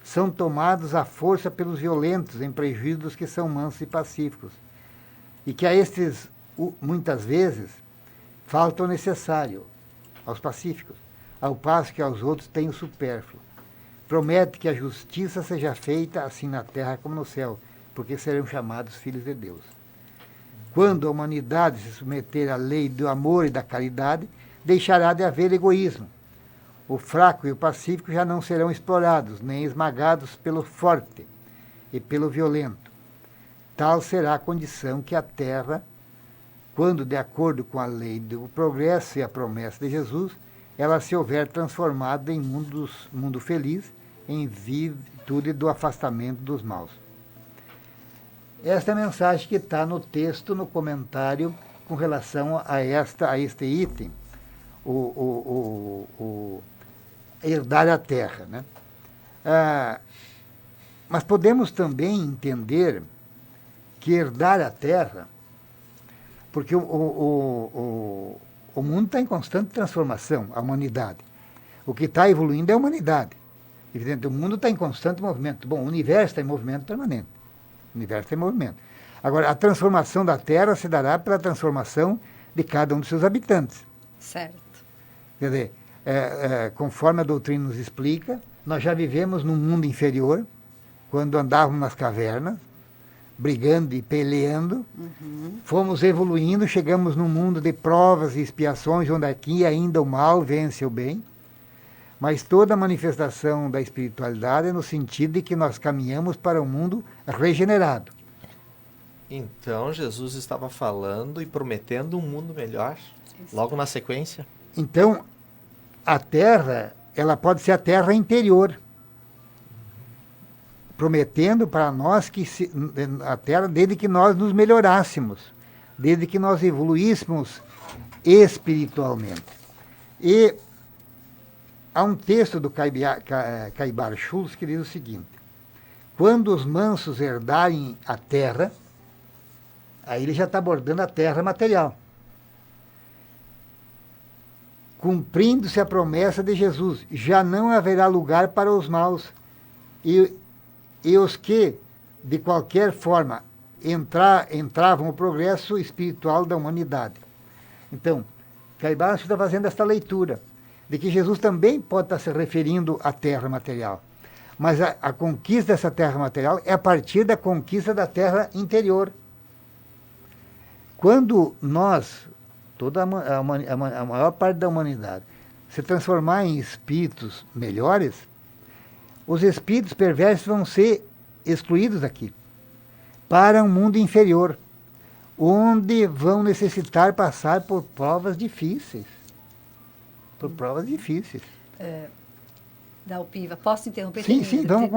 são tomados à força pelos violentos, em prejuízo dos que são mansos e pacíficos. E que a estes, muitas vezes, falta o necessário aos pacíficos, ao passo que aos outros tem o supérfluo. Promete que a justiça seja feita assim na terra como no céu, porque serão chamados filhos de Deus. Quando a humanidade se submeter à lei do amor e da caridade, deixará de haver egoísmo. O fraco e o pacífico já não serão explorados, nem esmagados pelo forte e pelo violento. Tal será a condição que a terra, quando, de acordo com a lei do progresso e a promessa de Jesus, ela se houver transformada em mundo feliz, em virtude do afastamento dos maus. Esta é a mensagem que está no texto, no comentário, com relação a este item, herdar a terra, né? Mas podemos também entender que herdar a terra, porque o mundo está em constante transformação, a humanidade. O que está evoluindo é a humanidade. Evidente, o mundo está em constante movimento. Bom, o universo está em movimento permanente. O universo está em movimento. Agora, a transformação da Terra se dará pela transformação de cada um dos seus habitantes. Certo. Quer dizer, conforme a doutrina nos explica, nós já vivemos num mundo inferior, quando andávamos nas cavernas, brigando e peleando, fomos evoluindo, chegamos num mundo de provas e expiações, onde aqui ainda o mal vence o bem, mas toda a manifestação da espiritualidade é no sentido de que nós caminhamos para um mundo regenerado. Então, Jesus estava falando e prometendo um mundo melhor, logo na sequência? Então, a Terra, ela pode ser a Terra interior, prometendo para nós que a Terra, desde que nós nos melhorássemos, desde que nós evoluíssemos espiritualmente. E há um texto do Caibar Schultz que diz o seguinte: quando os mansos herdarem a terra, aí ele já está abordando a terra material, cumprindo-se a promessa de Jesus, já não haverá lugar para os maus, e os que, de qualquer forma, entravam no progresso espiritual da humanidade. Então, Caibar está fazendo esta leitura, de que Jesus também pode estar se referindo à terra material. Mas a conquista dessa terra material é a partir da conquista da terra interior. Quando nós, a maior parte da humanidade, se transformar em espíritos melhores, os espíritos perversos vão ser excluídos daqui, para um mundo inferior, onde vão necessitar passar por provas difíceis. Por provas difíceis. Dalpiva, posso interromper? Sim, vamos...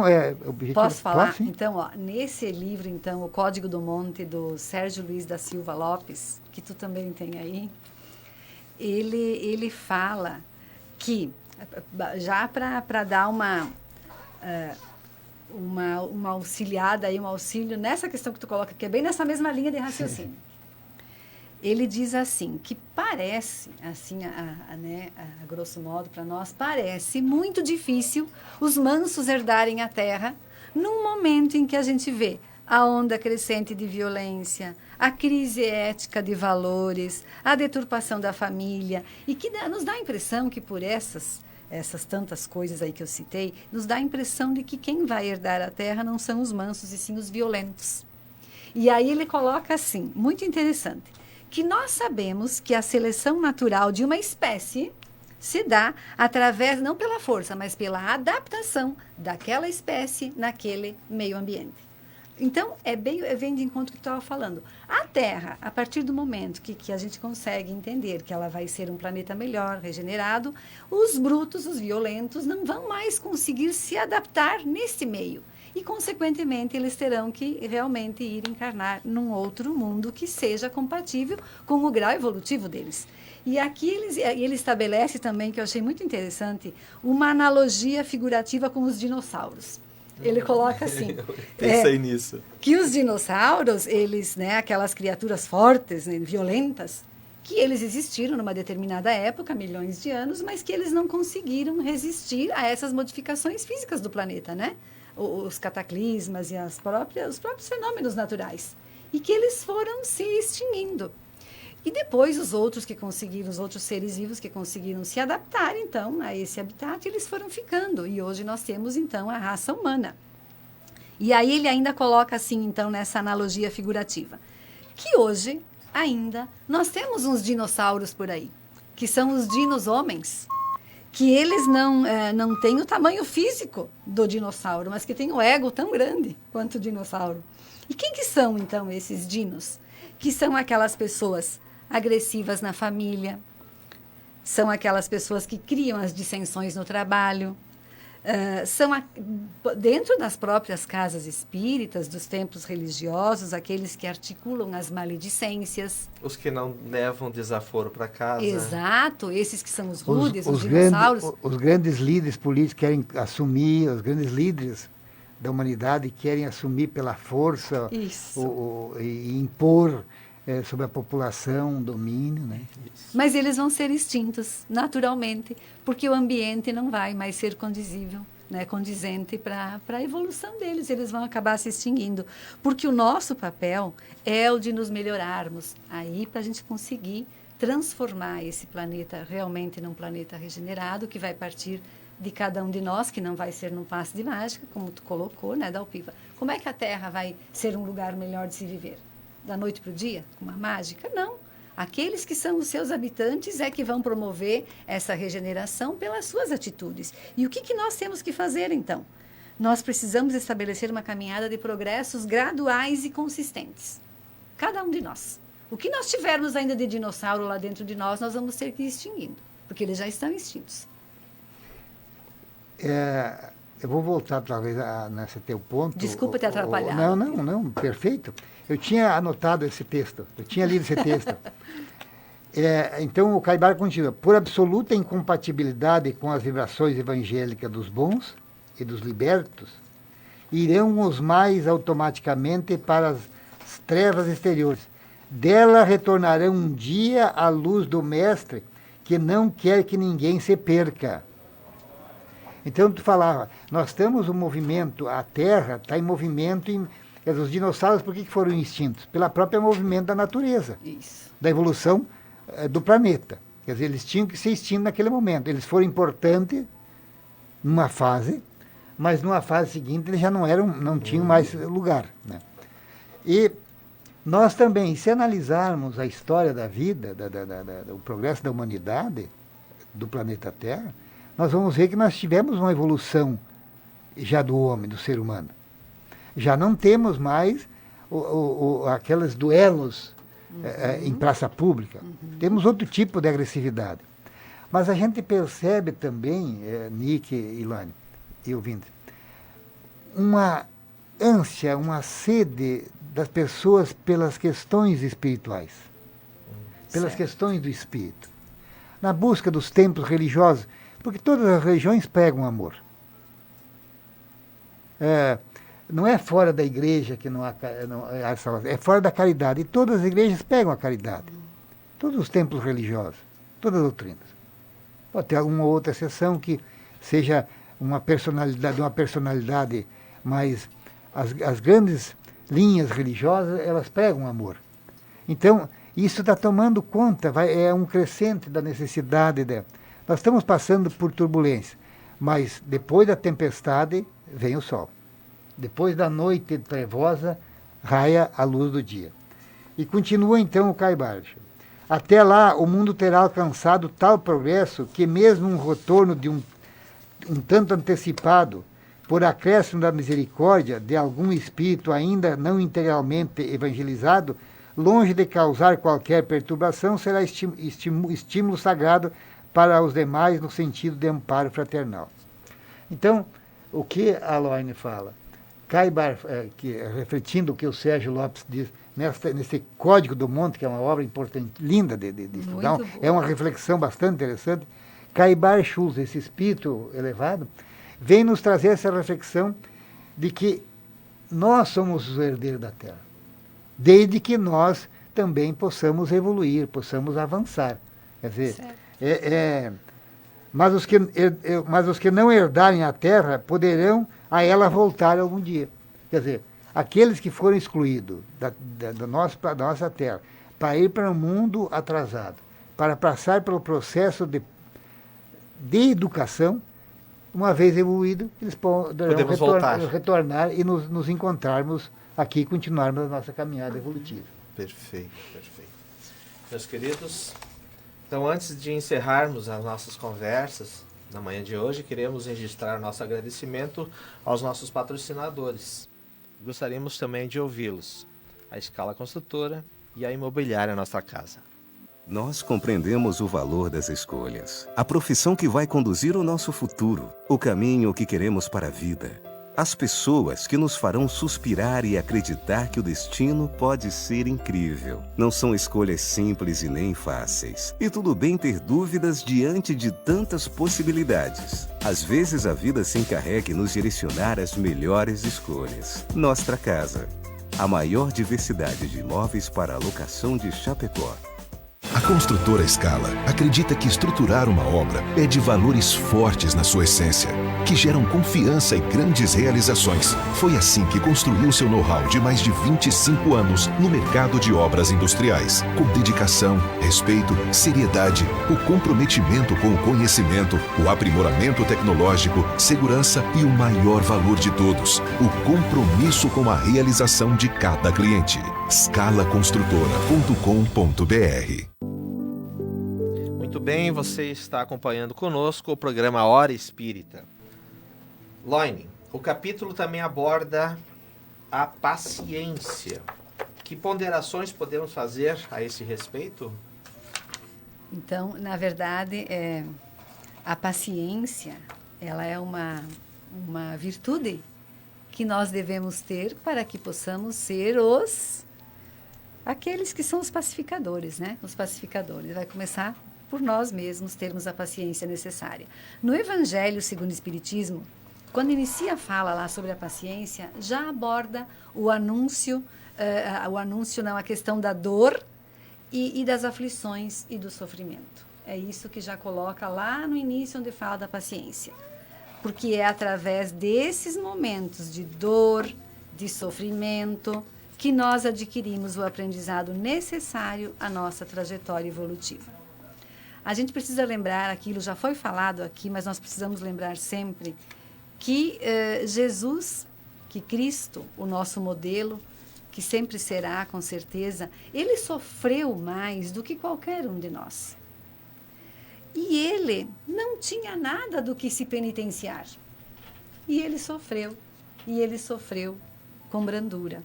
Posso falar? Pode, sim. Então, nesse livro, então, O Código do Monte, do Sérgio Luiz da Silva Lopes, que tu também tem aí, ele fala que, já para dar uma auxiliada aí, um auxílio nessa questão que tu coloca, que é bem nessa mesma linha de raciocínio. Sim. Ele diz assim, que parece, assim, a grosso modo para nós, parece muito difícil os mansos herdarem a terra num momento em que a gente vê a onda crescente de violência, a crise ética de valores, a deturpação da família, e que nos dá a impressão que por essas tantas coisas aí que eu citei, nos dá a impressão de que quem vai herdar a terra não são os mansos, e sim os violentos. E aí ele coloca assim, muito interessante, que nós sabemos que a seleção natural de uma espécie se dá através, não pela força, mas pela adaptação daquela espécie naquele meio ambiente. Então, vem de encontro com o que tu estava falando. A Terra, a partir do momento que a gente consegue entender que ela vai ser um planeta melhor, regenerado, os brutos, os violentos, não vão mais conseguir se adaptar nesse meio. E, consequentemente, eles terão que realmente ir encarnar num outro mundo que seja compatível com o grau evolutivo deles. E aqui ele estabelece também, que eu achei muito interessante, uma analogia figurativa com os dinossauros. Ele coloca assim... Pensei nisso. Que os dinossauros, eles, aquelas criaturas fortes, violentas, que eles existiram numa determinada época, milhões de anos, mas que eles não conseguiram resistir a essas modificações físicas do planeta, né? Os cataclismas e os próprios fenômenos naturais. E que eles foram se extinguindo. E depois os outros seres vivos que conseguiram se adaptar, então, a esse habitat, eles foram ficando. E hoje nós temos, então, a raça humana. E aí ele ainda coloca assim, então, nessa analogia figurativa, que hoje, ainda, nós temos uns dinossauros por aí, que são os dinos-homens, que eles não têm o tamanho físico do dinossauro, mas que têm o ego tão grande quanto o dinossauro. E quem que são, então, esses dinos? Que são aquelas pessoas agressivas na família, são aquelas pessoas que criam as dissensões no trabalho, Dentro das próprias casas espíritas, dos templos religiosos, aqueles que articulam as maledicências. Os que não levam desaforo para casa. Exato, esses que são os rudes, os dinossauros. Os grandes líderes políticos querem assumir, os grandes líderes da humanidade querem assumir pela força e impor sobre a população domínio, né? Mas eles vão ser extintos, naturalmente, porque o ambiente não vai mais ser condizível, né, condizente para a evolução deles. Eles vão acabar se extinguindo, porque o nosso papel é o de nos melhorarmos, aí para a gente conseguir transformar esse planeta realmente num planeta regenerado, que vai partir de cada um de nós, que não vai ser num passe de mágica, como tu colocou, né, Dalpiva? Como é que a Terra vai ser um lugar melhor de se viver? Da noite para o dia? Com uma mágica? Não. Aqueles que são os seus habitantes é que vão promover essa regeneração pelas suas atitudes. E o que nós temos que fazer, então? Nós precisamos estabelecer uma caminhada de progressos graduais e consistentes. Cada um de nós. O que nós tivermos ainda de dinossauro lá dentro de nós vamos ter que ir extinguindo, porque eles já estão extintos. Eu vou voltar, talvez, nesse teu ponto. Desculpa te atrapalhar. Não, perfeito. Eu tinha anotado esse texto, eu tinha lido esse texto. Então, o Caibar continua. Por absoluta incompatibilidade com as vibrações evangélicas dos bons e dos libertos, irão os mais automaticamente para as trevas exteriores. Dela retornarão um dia à luz do Mestre, que não quer que ninguém se perca. Então, tu falava, nós temos um movimento, a Terra está em movimento, os dinossauros, por que foram extintos? Pelo próprio movimento da natureza, da evolução do planeta. Quer dizer, eles tinham que ser extintos naquele momento. Eles foram importantes numa fase, mas numa fase seguinte eles já não tinham mais lugar, né? E nós também, se analisarmos a história da vida, o progresso da humanidade, do planeta Terra, nós vamos ver que nós tivemos uma evolução já do homem, do ser humano. Já não temos mais aqueles duelos em praça pública. Temos outro tipo de agressividade. Mas a gente percebe também, Nick e Ilane, e ouvintes, uma ânsia, uma sede das pessoas pelas questões espirituais, pelas questões do espírito, na busca dos templos religiosos, porque todas as religiões pregam amor. Não é fora da igreja que não há salvação, é fora da caridade. E todas as igrejas pegam a caridade. Todos os templos religiosos, todas as doutrinas. Pode ter alguma outra exceção que seja uma personalidade, mas as grandes linhas religiosas, elas pregam amor. Então, isso está tomando conta, é um crescente da necessidade Nós estamos passando por turbulência, mas depois da tempestade vem o sol. Depois da noite trevosa, raia a luz do dia. E continua então o Caibar. Até lá, o mundo terá alcançado tal progresso que mesmo um retorno de um tanto antecipado, por acréscimo da misericórdia de algum espírito ainda não integralmente evangelizado, longe de causar qualquer perturbação, será estímulo sagrado para os demais no sentido de amparo fraternal. Então, o que a Loine fala? Caibar, refletindo o que o Sérgio Lopes diz, nesse Código do Monte, que é uma obra importante, linda de estudar, é uma reflexão bastante interessante. Caibar Schulz, esse espírito elevado, vem nos trazer essa reflexão de que nós somos os herdeiros da Terra, desde que nós também possamos evoluir, possamos avançar. Quer dizer, mas os que não herdarem a Terra poderão a ela voltar algum dia. Quer dizer, aqueles que foram excluídos da nossa Terra para ir para um mundo atrasado, para passar pelo processo de educação, uma vez evoluído, eles poderão retornar e nos encontrarmos aqui e continuarmos a nossa caminhada evolutiva. Perfeito, perfeito. Meus queridos, então antes de encerrarmos as nossas conversas na manhã de hoje, queremos registrar nosso agradecimento aos nossos patrocinadores. Gostaríamos também de ouvi-los, a Escala Construtora e a Imobiliária Nossa Casa. Nós compreendemos o valor das escolhas, a profissão que vai conduzir o nosso futuro, o caminho que queremos para a vida, as pessoas que nos farão suspirar e acreditar que o destino pode ser incrível. Não são escolhas simples e nem fáceis. E tudo bem ter dúvidas diante de tantas possibilidades. Às vezes a vida se encarrega em nos direcionar às melhores escolhas. Nostra Casa, a maior diversidade de imóveis para a locação de Chapecó. A construtora Scala acredita que estruturar uma obra é de valores fortes na sua essência, que geram confiança e grandes realizações. Foi assim que construiu seu know-how de mais de 25 anos no mercado de obras industriais, com dedicação, respeito, seriedade, o comprometimento com o conhecimento, o aprimoramento tecnológico, segurança e o maior valor de todos, o compromisso com a realização de cada cliente. scalaconstrutora.com.br. Muito bem, você está acompanhando conosco o programa Hora Espírita. Loine, o capítulo também aborda a paciência. Que ponderações podemos fazer a esse respeito? Então, na verdade, a paciência, ela é uma virtude que nós devemos ter para que possamos ser aqueles que são os pacificadores, né? Os pacificadores. Vai começar por nós mesmos termos a paciência necessária. No Evangelho segundo o Espiritismo, quando inicia a fala lá sobre a paciência, já aborda a questão da dor e das aflições e do sofrimento. É isso que já coloca lá no início onde fala da paciência. Porque é através desses momentos de dor, de sofrimento, que nós adquirimos o aprendizado necessário à nossa trajetória evolutiva. A gente precisa lembrar, aquilo já foi falado aqui, mas nós precisamos lembrar sempre que Jesus, que Cristo, o nosso modelo, que sempre será, com certeza, ele sofreu mais do que qualquer um de nós. E ele não tinha nada do que se penitenciar. E ele sofreu com brandura.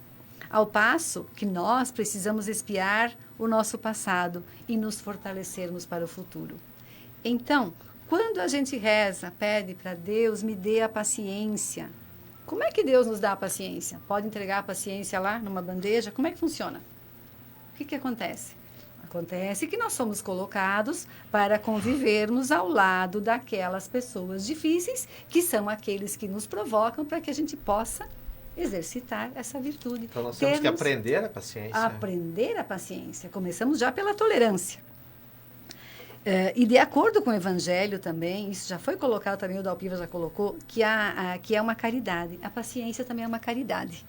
Ao passo que nós precisamos espiar o nosso passado e nos fortalecermos para o futuro. Então, quando a gente reza, pede para Deus, me dê a paciência. Como é que Deus nos dá a paciência? Pode entregar a paciência lá numa bandeja? Como é que funciona? O que acontece? Acontece que nós somos colocados para convivermos ao lado daquelas pessoas difíceis, que são aqueles que nos provocam para que a gente possa exercitar essa virtude. Então nós temos que aprender a paciência. Aprender a paciência. Começamos já pela tolerância. E de acordo com o Evangelho também, isso já foi colocado também, o Dalpiva já colocou, que é uma caridade. A paciência também é uma caridade.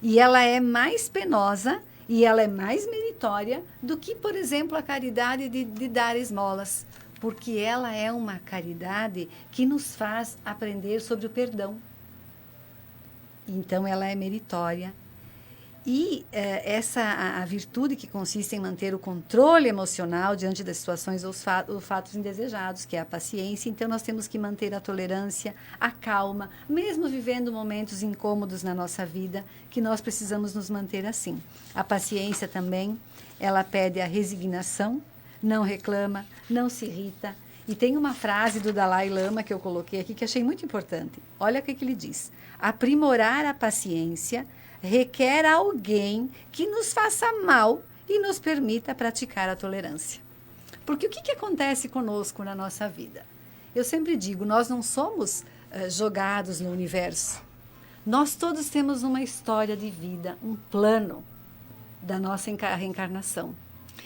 E ela é mais penosa e ela é mais meritória do que, por exemplo, a caridade de dar esmolas. Porque ela é uma caridade que nos faz aprender sobre o perdão. Então, ela é meritória. E a virtude que consiste em manter o controle emocional diante das situações ou fatos indesejados, que é a paciência. Então, nós temos que manter a tolerância, a calma, mesmo vivendo momentos incômodos na nossa vida, que nós precisamos nos manter assim. A paciência também, ela pede a resignação, não reclama, não se irrita. E tem uma frase do Dalai Lama que eu coloquei aqui que achei muito importante. Olha o que ele diz. Aprimorar a paciência requer alguém que nos faça mal e nos permita praticar a tolerância. Porque o que acontece conosco na nossa vida? Eu sempre digo, nós não somos jogados no universo. Nós todos temos uma história de vida, um plano da nossa reencarnação.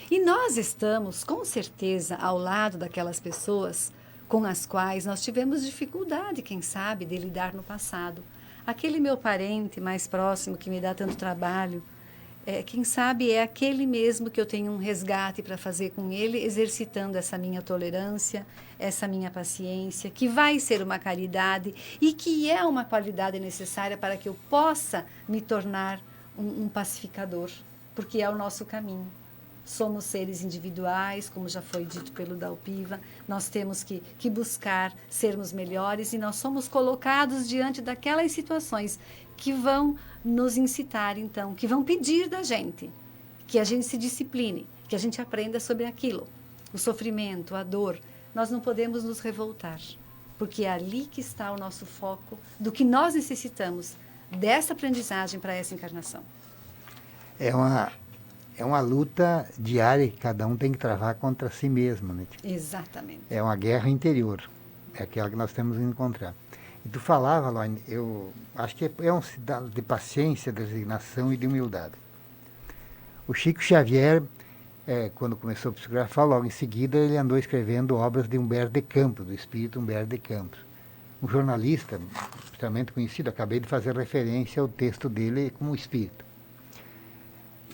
E nós estamos, com certeza, ao lado daquelas pessoas com as quais nós tivemos dificuldade, quem sabe, de lidar no passado. Aquele meu parente mais próximo que me dá tanto trabalho, quem sabe é aquele mesmo que eu tenho um resgate para fazer com ele, exercitando essa minha tolerância, essa minha paciência, que vai ser uma caridade e que é uma qualidade necessária para que eu possa me tornar um pacificador, porque é o nosso caminho. Somos seres individuais, como já foi dito pelo Dalpiva, nós temos que buscar sermos melhores e nós somos colocados diante daquelas situações que vão nos incitar, então, que vão pedir da gente, que a gente se discipline, que a gente aprenda sobre aquilo, o sofrimento, a dor. Nós não podemos nos revoltar, porque é ali que está o nosso foco do que nós necessitamos dessa aprendizagem para essa encarnação. É uma luta diária que cada um tem que travar contra si mesmo, né? Exatamente. É uma guerra interior, é aquela que nós temos que encontrar. E tu falava, Laine, eu acho que é um cidadão de paciência, de resignação e de humildade. O Chico Xavier, quando começou a psicografar, logo em seguida ele andou escrevendo obras de Humberto de Campos, do espírito Humberto de Campos. Um jornalista extremamente conhecido, acabei de fazer referência ao texto dele como espírito.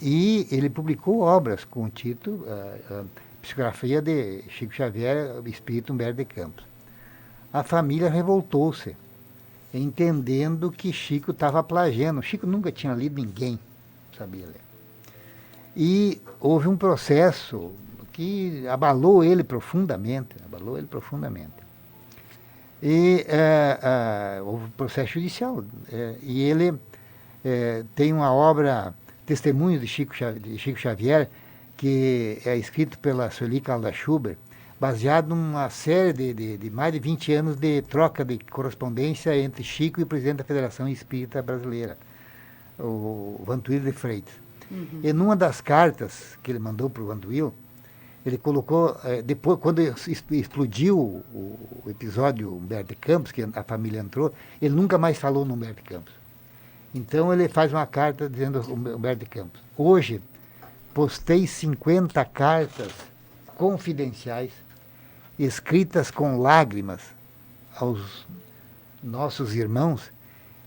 E ele publicou obras com o título Psicografia de Chico Xavier, espírito Humberto de Campos. A família revoltou-se, entendendo que Chico estava plagiando. Chico nunca tinha lido, ninguém sabia ler. E houve um processo que abalou ele profundamente. E houve um processo judicial. E ele tem uma obra, Testemunho de Chico Xavier, que é escrito pela Sueli Caldas Schubert, baseado numa série de mais de 20 anos de troca de correspondência entre Chico e o presidente da Federação Espírita Brasileira, o Vantuílio de Freitas. Uhum. E numa das cartas que ele mandou para o Vantuílio, ele colocou, depois, quando explodiu o episódio Humberto de Campos, que a família entrou, ele nunca mais falou no Humberto de Campos. Então ele faz uma carta dizendo Humberto de Campos: hoje postei 50 cartas confidenciais, escritas com lágrimas aos nossos irmãos,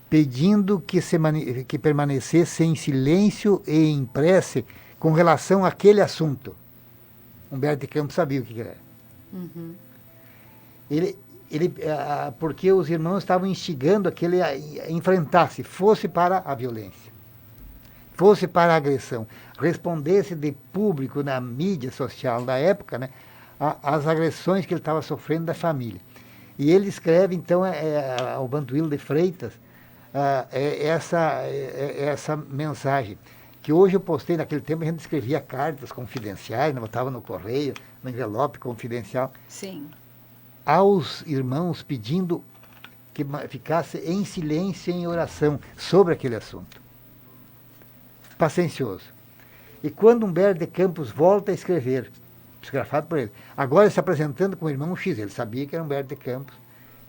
pedindo que permanecesse em silêncio e em prece com relação àquele assunto. Humberto de Campos sabia o que era. Uhum. Porque os irmãos estavam instigando que ele enfrentasse, fosse para a violência, fosse para a agressão, respondesse de público na mídia social da época, né, as agressões que ele estava sofrendo da família. E ele escreve, então, ao Vantuílio de Freitas, essa mensagem, que hoje eu postei. Naquele tempo a gente escrevia cartas confidenciais, botava no correio, no envelope confidencial. Sim. Aos irmãos pedindo que ficasse em silêncio e em oração sobre aquele assunto. Paciencioso. E quando Humberto de Campos volta a escrever, psicografado por ele, agora se apresentando com o irmão X, ele sabia que era Humberto de Campos,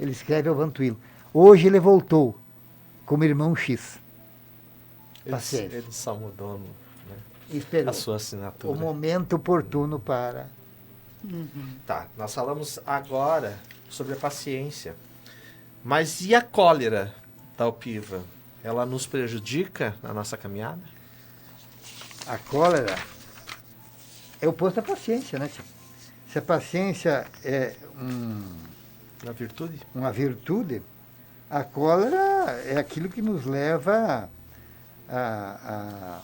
ele escreve ao Vantuílio: hoje ele voltou como irmão X. Paciência. Ele só mudou, Esperou a sua assinatura. o momento oportuno para... Uhum. Tá, nós falamos agora sobre a paciência. Mas e a cólera, Dalpiva? Ela nos prejudica na nossa caminhada? A cólera é o oposto da paciência, né, tio? Se a paciência é uma virtude, a cólera é aquilo que nos leva à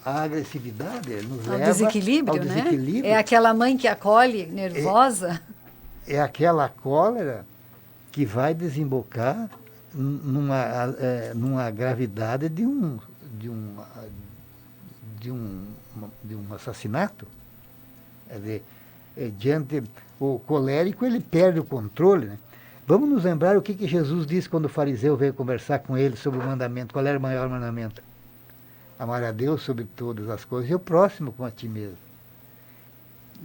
agressividade, nos leva desequilíbrio, ao desequilíbrio. Né? É aquela mãe que acolhe nervosa. É aquela cólera que vai desembocar numa gravidade de um assassinato. O colérico, ele perde o controle, né? Vamos nos lembrar o que Jesus disse quando o fariseu veio conversar com ele sobre o mandamento. Qual era o maior mandamento? Amar a Deus sobre todas as coisas e o próximo como a ti mesmo.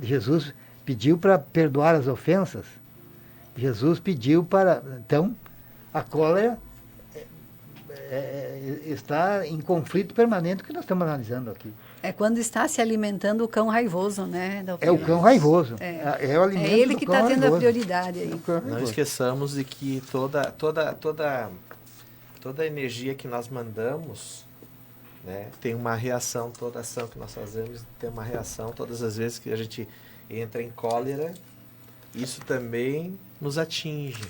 Jesus pediu para perdoar as ofensas. Jesus pediu para... Então, a cólera está em conflito permanente, que nós estamos analisando aqui. É quando está se alimentando o cão raivoso, né? É o cão raivoso. É o alimento é ele do que cão está tendo raivoso. a prioridade aí. Não esqueçamos de que toda a energia que nós mandamos, né, tem uma reação. Toda ação que nós fazemos tem uma reação. Todas as vezes que a gente entra em cólera, isso também nos atinge.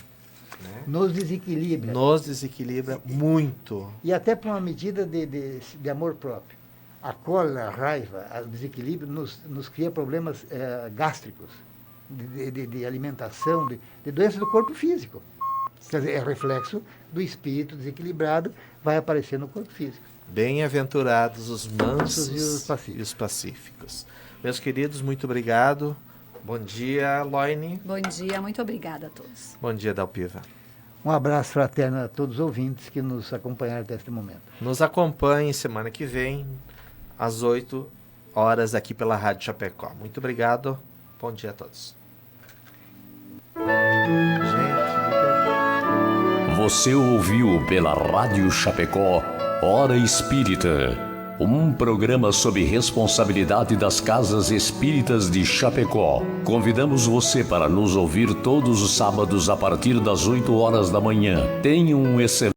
Né? Nos desequilibra. Nos desequilibra muito. E até por uma medida de amor próprio. A cólera, a raiva, o desequilíbrio nos cria problemas gástricos, de alimentação, de doenças do corpo físico. Quer dizer, é reflexo do espírito desequilibrado, vai aparecer no corpo físico. Bem-aventurados os mansos e os pacíficos, Meus queridos, muito obrigado. Bom dia, Loine. Bom dia, muito obrigada a todos. Bom dia, Dalpiva. Um abraço fraterno a todos os ouvintes que nos acompanharam até este momento. Nos acompanhe semana que vem, às 8 horas, aqui pela Rádio Chapecó. Muito obrigado. Bom dia a todos. Você ouviu pela Rádio Chapecó Hora Espírita, um programa sob responsabilidade das Casas Espíritas de Chapecó. Convidamos você para nos ouvir todos os sábados a partir das 8 horas da manhã. Tenha um excelente